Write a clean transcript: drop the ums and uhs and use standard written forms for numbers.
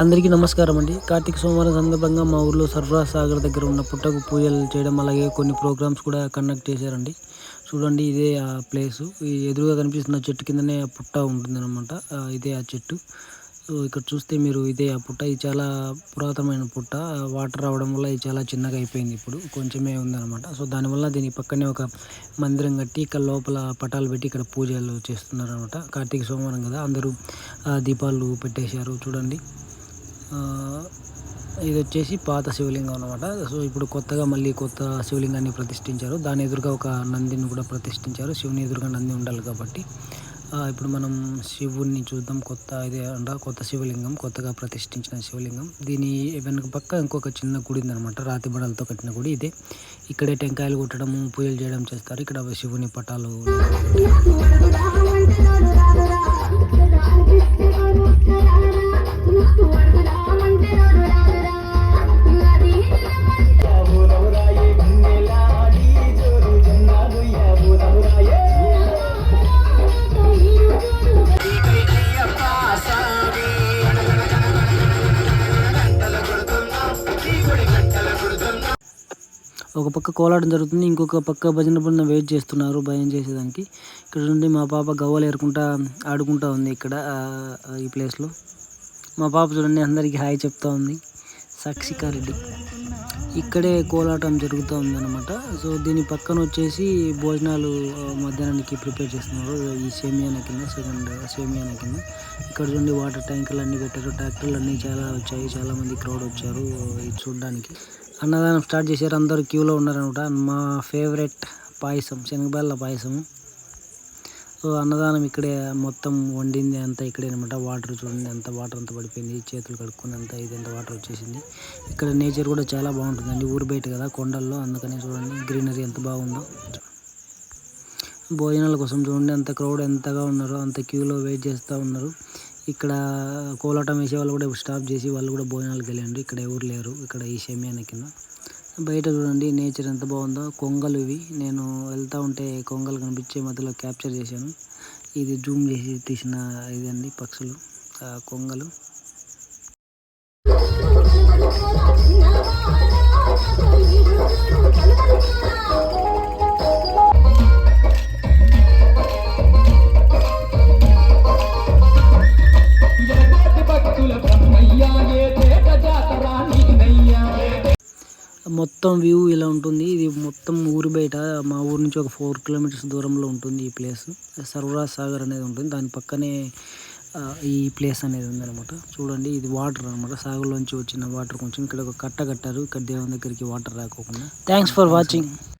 అందరికీ నమస్కారం అండి. కార్తీక సోమవారం సందర్భంగా మా ఊర్లో సర్వరాజ్ సాగర్ దగ్గర ఉన్న పుట్టకు పూజలు చేయడం, అలాగే కొన్ని ప్రోగ్రామ్స్ కూడా కండక్ట్ చేశారండి. చూడండి ఇదే ఆ ప్లేసు. ఈ ఎదురుగా కనిపిస్తున్న చెట్టు కిందనే ఆ పుట్ట ఉంటుందన్నమాట. ఇదే ఆ చెట్టు. సో ఇక్కడ చూస్తే మీరు ఇదే ఆ పుట్ట. ఇది చాలా పురాతనమైన పుట్ట. వాటర్ రావడం వల్ల ఇది చాలా చిన్నగా అయిపోయింది. ఇప్పుడు కొంచెమే ఉందన్నమాట. సో దానివల్ల దీని పక్కనే ఒక మందిరం కట్టి ఇక్కడ లోపల పటాలు పెట్టి ఇక్కడ పూజలు చేస్తున్నారనమాట. కార్తీక సోమవారం కదా, అందరూ దీపాలు పెట్టేశారు చూడండి. ఇది వచ్చేసి పాత శివలింగం అనమాట. సో ఇప్పుడు కొత్తగా మళ్ళీ కొత్త శివలింగాన్ని ప్రతిష్ఠించారు. దాని ఎదురుగా ఒక నందిని కూడా ప్రతిష్ఠించారు. శివుని ఎదురుగా నంది ఉండాలి కాబట్టి. ఇప్పుడు మనం శివుణ్ణి చూద్దాం. కొత్త శివలింగం, కొత్తగా ప్రతిష్ఠించిన శివలింగం. దీని వెనుక పక్క ఇంకొక చిన్న గుడి ఉందనమాట. రాతి బడలతో కట్టిన గుడి ఇదే. ఇక్కడే టెంకాయలు కొట్టడము, పూజలు చేయడం చేస్తారు. ఇక్కడ శివుని పటాలు ఒక పక్క కోలాటం జరుగుతుంది, ఇంకొక పక్క భజన బృందం వెయిట్ చేస్తున్నారు భజన చేసేదానికి. ఇక్కడ నుండి మా పాప గవ్వలు ఏరుకుంటా ఆడుకుంటా ఉంది ఇక్కడ ఈ ప్లేస్లో. మా పాప చూడండి అందరికీ హాయ్ చెప్తా ఉంది. సాక్షికారెడ్డి. ఇక్కడే కోలాటం జరుగుతూ ఉందన్నమాట. సో దీని పక్కన వచ్చేసి భోజనాలు మధ్యాహ్నానికి ప్రిపేర్ చేస్తున్నారు. ఈ సేమియాన కింద, సెకండ్ సేమియాన కింద. ఇక్కడ చూడండి వాటర్ ట్యాంకులు అన్నీ పెట్టారు. ట్రాక్టర్లు అన్నీ చాలా వచ్చాయి. చాలామంది క్రౌడ్ వచ్చారు ఇది చూడడానికి. అన్నదానం స్టార్ట్ చేశారు. అందరూ క్యూలో ఉన్నారనమాట. మా ఫేవరెట్ పాయసం, శనగబెల్ల పాయసము. సో అన్నదానం ఇక్కడే మొత్తం వండింది అంతా ఇక్కడే అనమాట. వాటర్ చూడండి, అంత వాటర్ అంతా పడిపోయింది. చేతులు కడుక్కుని అంతా ఇదంతా వాటర్ వచ్చేసింది. ఇక్కడ నేచర్ కూడా చాలా బాగుంటుందండి. ఊరు బయట కదా, కొండల్లో, అందుకని చూడండి గ్రీనరీ ఎంత బాగుందో. భోజనాల కోసం చూడండి అంత క్రౌడ్ ఎంతగా ఉన్నారో, అంత క్యూలో వెయిట్ చేస్తూ ఉన్నారు. ఇక్కడ కోలాటం వేసే వాళ్ళు కూడా స్టాప్ చేసి వాళ్ళు కూడా భోజనాలకు వెళ్ళండి. ఇక్కడ ఎవరు లేరు ఇక్కడ ఈ షమియాన కింద. బయట చూడండి నేచర్ ఎంత బాగుందో. కొంగలు ఇవి. నేను వెళ్తూ ఉంటే కొంగలు కనిపించే మధ్యలో క్యాప్చర్ చేశాను. ఇది జూమ్ చేసి తీసిన ఇదండి పక్షులు, కొంగలు. మొత్తం వ్యూ ఇలా ఉంటుంది. ఇది మొత్తం ఊరు బయట, మా ఊరు నుంచి ఒక 4 కిలోమీటర్స్ దూరంలో ఉంటుంది ఈ ప్లేస్. సర్వరాజ్ సాగర్ అనేది ఉంటుంది. దాని పక్కనే ఈ ప్లేస్ అనేది ఉందన్నమాట. చూడండి ఇది వాటర్ అనమాట. సాగర్లోంచి వచ్చిన వాటర్ కొంచెం ఇక్కడ ఒక కట్ట కట్టారు. ఇక్కడ దేవుని దగ్గరికి వాటర్ రాకోకుండా. Thanks for watching.